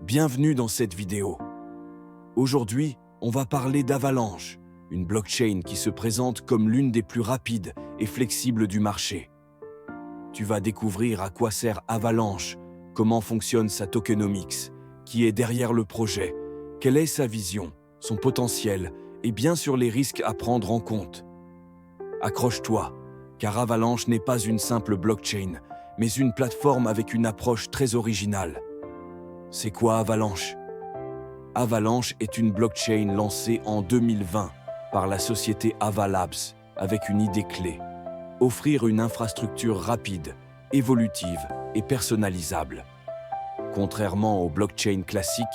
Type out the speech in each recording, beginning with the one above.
Bienvenue dans cette vidéo. Aujourd'hui, on va parler d'Avalanche, une blockchain qui se présente comme l'une des plus rapides et flexibles du marché. Tu vas découvrir à quoi sert Avalanche, comment fonctionne sa tokenomics, qui est derrière le projet, quelle est sa vision, son potentiel et bien sûr les risques à prendre en compte. Accroche-toi, car Avalanche n'est pas une simple blockchain, mais une plateforme avec une approche très originale. C'est quoi Avalanche? Avalanche est une blockchain lancée en 2020 par la société Avalabs avec une idée clé: offrir une infrastructure rapide, évolutive et personnalisable. Contrairement aux blockchains classiques,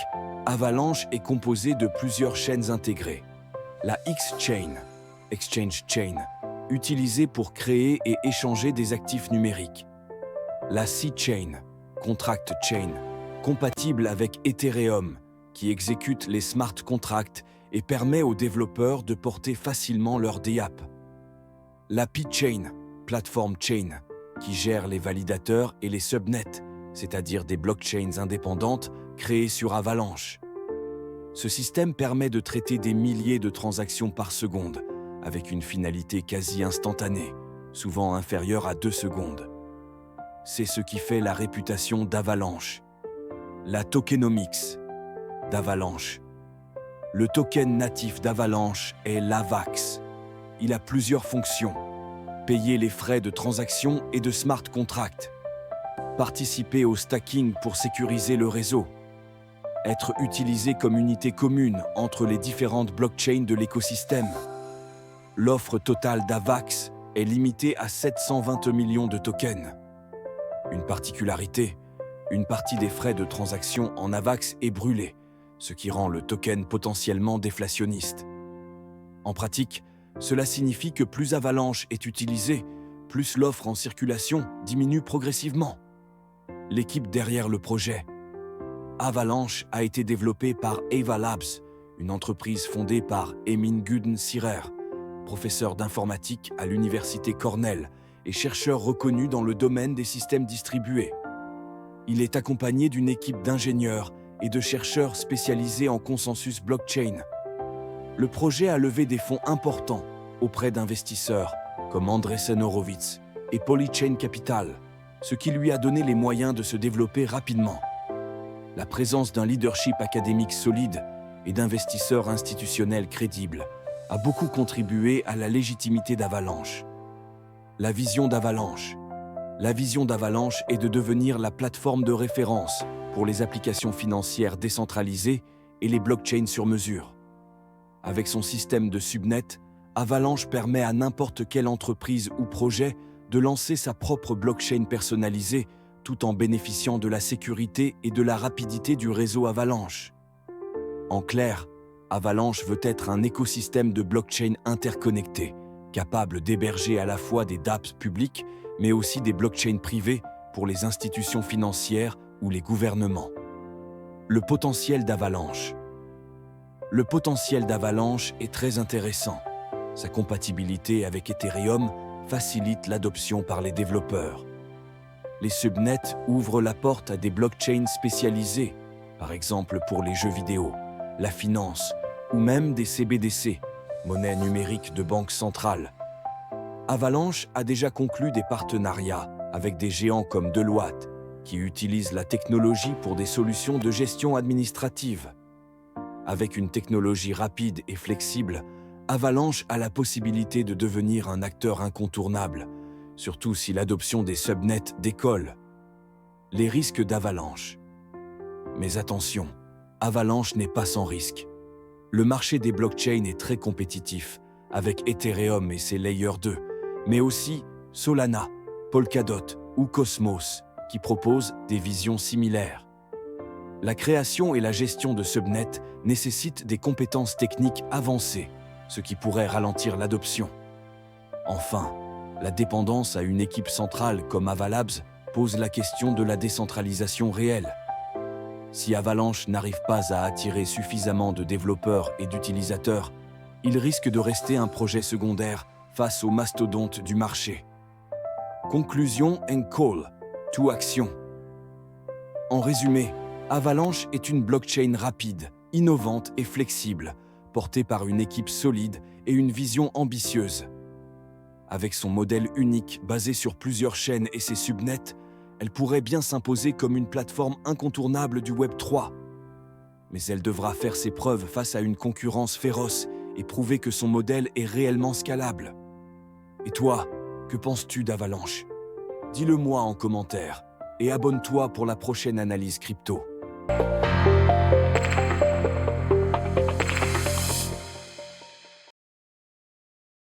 Avalanche est composée de plusieurs chaînes intégrées. La X-Chain, Exchange Chain, utilisée pour créer et échanger des actifs numériques. La C-Chain, Contract Chain, compatible avec Ethereum, qui exécute les smart contracts et permet aux développeurs de porter facilement leur DApp. La P-Chain, Platform Chain, qui gère les validateurs et les subnets, c'est-à-dire des blockchains indépendantes créées sur Avalanche. Ce système permet de traiter des milliers de transactions par seconde, avec une finalité quasi instantanée, souvent inférieure à 2 secondes. C'est ce qui fait la réputation d'Avalanche. La tokenomics d'Avalanche. Le token natif d'Avalanche est l'AVAX. Il a plusieurs fonctions: payer les frais de transaction et de smart contract, participer au stacking pour sécuriser le réseau, être utilisé comme unité commune entre les différentes blockchains de l'écosystème. L'offre totale d'AVAX est limitée à 720 millions de tokens. Une particularité: une partie des frais de transaction en AVAX est brûlée, ce qui rend le token potentiellement déflationniste. En pratique, cela signifie que plus Avalanche est utilisé, plus l'offre en circulation diminue progressivement. L'équipe derrière le projet. Avalanche a été développée par Avalabs, une entreprise fondée par Emin Guden Sirer, professeur d'informatique à l'université Cornell et chercheur reconnu dans le domaine des systèmes distribués. Il est accompagné d'une équipe d'ingénieurs et de chercheurs spécialisés en consensus blockchain. Le projet a levé des fonds importants auprès d'investisseurs comme Andreessen Horowitz et Polychain Capital, ce qui lui a donné les moyens de se développer rapidement. La présence d'un leadership académique solide et d'investisseurs institutionnels crédibles a beaucoup contribué à la légitimité d'Avalanche. La vision d'Avalanche. La vision d'Avalanche est de devenir la plateforme de référence pour les applications financières décentralisées et les blockchains sur mesure. Avec son système de subnet, Avalanche permet à n'importe quelle entreprise ou projet de lancer sa propre blockchain personnalisée tout en bénéficiant de la sécurité et de la rapidité du réseau Avalanche. En clair, Avalanche veut être un écosystème de blockchain interconnecté, capable d'héberger à la fois des dApps publics, mais aussi des blockchains privées pour les institutions financières ou les gouvernements. Le potentiel d'Avalanche. Le potentiel d'Avalanche est très intéressant. Sa compatibilité avec Ethereum facilite l'adoption par les développeurs. Les subnets ouvrent la porte à des blockchains spécialisées, par exemple pour les jeux vidéo, la finance ou même des CBDC, monnaie numérique de banque centrale. Avalanche a déjà conclu des partenariats avec des géants comme Deloitte, qui utilisent la technologie pour des solutions de gestion administrative. Avec une technologie rapide et flexible, Avalanche a la possibilité de devenir un acteur incontournable, surtout si l'adoption des subnets décolle. Les risques d'Avalanche. Mais attention, Avalanche n'est pas sans risque. Le marché des blockchains est très compétitif, avec Ethereum et ses Layer 2, mais aussi Solana, Polkadot ou Cosmos, qui proposent des visions similaires. La création et la gestion de subnets nécessitent des compétences techniques avancées, ce qui pourrait ralentir l'adoption. Enfin, la dépendance à une équipe centrale comme Avalabs pose la question de la décentralisation réelle. Si Avalanche n'arrive pas à attirer suffisamment de développeurs et d'utilisateurs, il risque de rester un projet secondaire face aux mastodontes du marché. Conclusion and call to action. En résumé, Avalanche est une blockchain rapide, innovante et flexible, portée par une équipe solide et une vision ambitieuse. Avec son modèle unique basé sur plusieurs chaînes et ses subnets, elle pourrait bien s'imposer comme une plateforme incontournable du Web 3. Mais elle devra faire ses preuves face à une concurrence féroce et prouver que son modèle est réellement scalable. Et toi, que penses-tu d'Avalanche? Dis-le moi en commentaire et abonne-toi pour la prochaine analyse crypto.